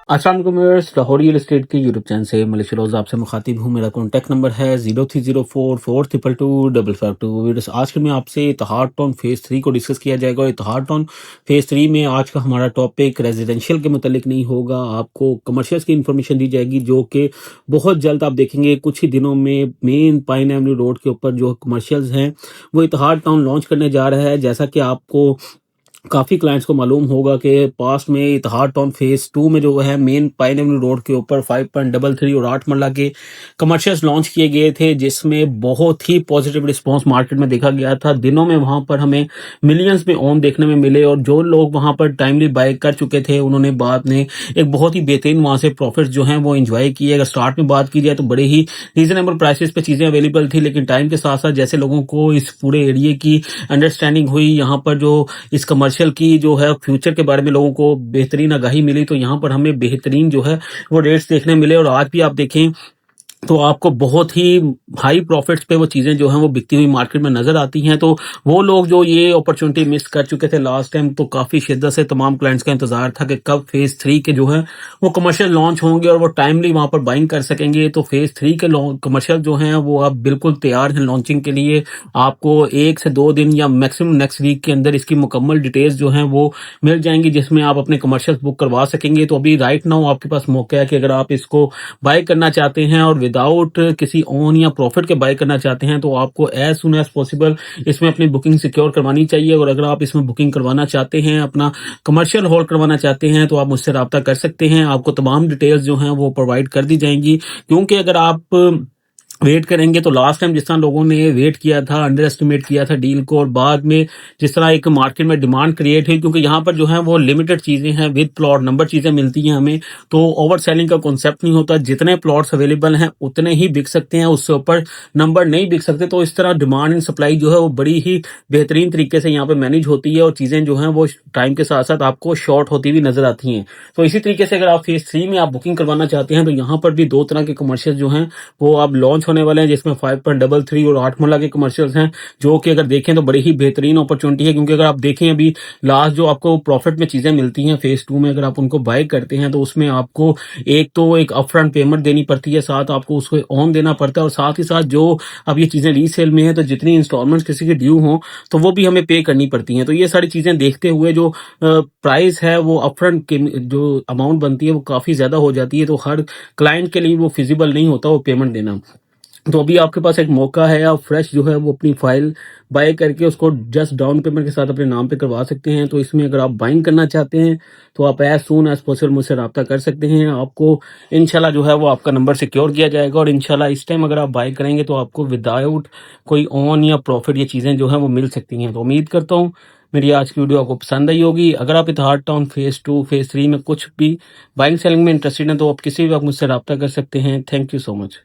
अस्सलाम वालेकुम viewers, Lahore real estate के यूट्यूब चैनल से मलिक फिरोज आपसे मुखातिब हूँ। मेरा कॉन्टैक्ट नंबर है 0304422222। व्यूअर्स, आज के मैं आपसे इत्तेहाद टाउन फेज़ 3 को डिस्कस किया जाएगा। और इत्तेहाद टाउन फेज़ 3 में आज का हमारा टॉपिक रेजिडेंशियल के मुतालिक नहीं होगा, आपको कमर्शियल्स की इन्फॉर्मेशन दी जाएगी जो कि बहुत जल्द आप देखेंगे कुछ ही दिनों में मेन पाइन एवेन्यू रोड के ऊपर जो कमर्शियल्स हैं वो इत्तेहाद टाउन लॉन्च करने जा रहा है। जैसा कि आपको काफ़ी क्लाइंट्स को मालूम होगा कि पास्ट में इत्तेहाद टाउन फेज़ 2 में जो है मेन पाइन एवेन्यू रोड के ऊपर 5.33 और 8 मरला के कमर्शियल्स लॉन्च किए गए थे, जिसमें बहुत ही पॉजिटिव रिस्पांस मार्केट में देखा गया था। दिनों में वहां पर हमें मिलियंस में ओन देखने में मिले और जो लोग वहां पर टाइमली बाय कर चुके थे उन्होंने बाद में एक बहुत ही बेहतरीन वहां से प्रॉफिट जो है वो इंजॉय किए। अगर स्टार्ट में बात की जाए तो बड़े ही रीजनेबल प्राइसेस पे चीज़ें अवेलेबल थी, लेकिन टाइम के साथ साथ जैसे लोगों को इस पूरे एरिया की अंडरस्टैंडिंग हुई, यहाँ पर जो इस कमर्शियल की जो है फ्यूचर के बारे में लोगों को बेहतरीन आगाही मिली, तो यहाँ पर हमें बेहतरीन जो है वो रेट्स देखने मिले। और आज भी आप देखें तो आपको बहुत ही हाई प्रॉफिट्स पे वो चीज़ें जो हैं वो बिकती हुई मार्केट में नज़र आती हैं। तो वो लोग जो ये अपॉर्चुनिटी मिस कर चुके थे लास्ट टाइम, तो काफ़ी शिद्दत से तमाम क्लाइंट्स का इंतज़ार था कि कब फेज़ 3 के जो है वो कमर्शियल लॉन्च होंगे और वो टाइमली वहाँ पर बाइंग कर सकेंगे। तो फेज़ 3 के कमर्शियल जो हैं वो अब बिल्कुल तैयार हैं लॉन्चिंग के लिए। आपको 1 से 2 दिन या मैक्सिमम नेक्स्ट वीक के अंदर इसकी मुकम्मल डिटेल्स जो हैं वो मिल जाएंगी, जिसमें आप अपने कमर्शियल बुक करवा सकेंगे। तो अभी राइट नाउ आपके पास मौका है कि अगर आप इसको बाय करना चाहते हैं और विदाउट किसी ओन या प्रॉफिट के बाय करना चाहते हैं, तो आपको एज सुन एज पॉसिबल इसमें अपनी बुकिंग सिक्योर करवानी चाहिए। और अगर आप इसमें बुकिंग करवाना चाहते हैं, अपना कमर्शियल होल्ड करवाना चाहते हैं, तो आप मुझसे रब्ता कर सकते हैं। आपको तमाम डिटेल्स जो हैं वो प्रोवाइड कर दी जाएंगी, क्योंकि अगर आप वेट करेंगे तो लास्ट टाइम जिस तरह लोगों ने वेट किया था, अंडर एस्टिमेट किया था डील को, और बाद में जिस तरह एक मार्केट में डिमांड क्रिएट हुई, क्योंकि यहाँ पर जो है वो लिमिटेड चीज़ें हैं, विद प्लॉट नंबर चीज़ें मिलती हैं हमें, तो ओवर सेलिंग का कॉन्सेप्ट नहीं होता। जितने प्लॉट्स अवेलेबल हैं उतने ही बिक सकते हैं, उससे ऊपर नंबर नहीं बिक सकते। तो इस तरह डिमांड एंड सप्लाई जो है वो बड़ी ही बेहतरीन तरीके से यहाँ पे मैनेज होती है और चीज़ें जो हैं वो टाइम के साथ साथ आपको शॉर्ट होती हुई नजर आती हैं। तो इसी तरीके से अगर आप फेज 3 में आप बुकिंग करवाना चाहते हैं, तो यहाँ पर भी 2 तरह के कमर्शियल जो हैं वो अब लॉन्च होने वाले हैं, जिसमें 5.33 और 8 मरला के कमर्शियल्स हैं, जो कि अगर देखें तो बड़ी ही बेहतरीन अपॉर्चुनिटी है। क्योंकि अगर आप देखें अभी लास्ट जो आपको प्रॉफिट में चीज़ें मिलती हैं फेज 2 में, अगर आप उनको बाय करते हैं तो उसमें आपको एक तो एक अपफ्रंट पेमेंट देनी पड़ती है, साथ आपको उसको ऑन देना पड़ता है, और साथ ही साथ जो अब ये चीज़ें रीसेल में है तो जितनी इंस्टॉलमेंट्स किसी की ड्यू हों तो वो भी हमें पे करनी पड़ती हैं। तो ये सारी चीज़ें देखते हुए जो प्राइस है वो अपफ्रंट के जो अमाउंट बनती है वो काफ़ी ज़्यादा हो जाती है, तो हर क्लाइंट के लिए वो फिजिबल नहीं होता वो पेमेंट देना। तो अभी आपके पास एक मौका है, आप फ्रेश जो है वो अपनी फाइल बाय करके उसको जस्ट डाउन पेमेंट के साथ अपने नाम पे करवा सकते हैं। तो इसमें अगर आप बाइंग करना चाहते हैं तो आप एज सून एज पॉसिबल मुझसे रब्ता कर सकते हैं। आपको इंशाल्लाह जो है वो आपका नंबर सिक्योर किया जाएगा, और इंशाल्लाह इस टाइम अगर आप बाय करेंगे तो आपको विदाउट कोई ऑन या प्रॉफिट ये चीज़ें जो हैं वो मिल सकती हैं। तो उम्मीद करता हूँ मेरी आज की वीडियो आपको पसंद आई होगी। अगर आप इत्तेहाद टाउन फेज़ 2 फेज़ 3 में कुछ भी बाइंग सेलिंग में इंटरेस्टेड हैं तो आप किसी भी वक्त मुझसे रब्ता कर सकते हैं। Thank you so much.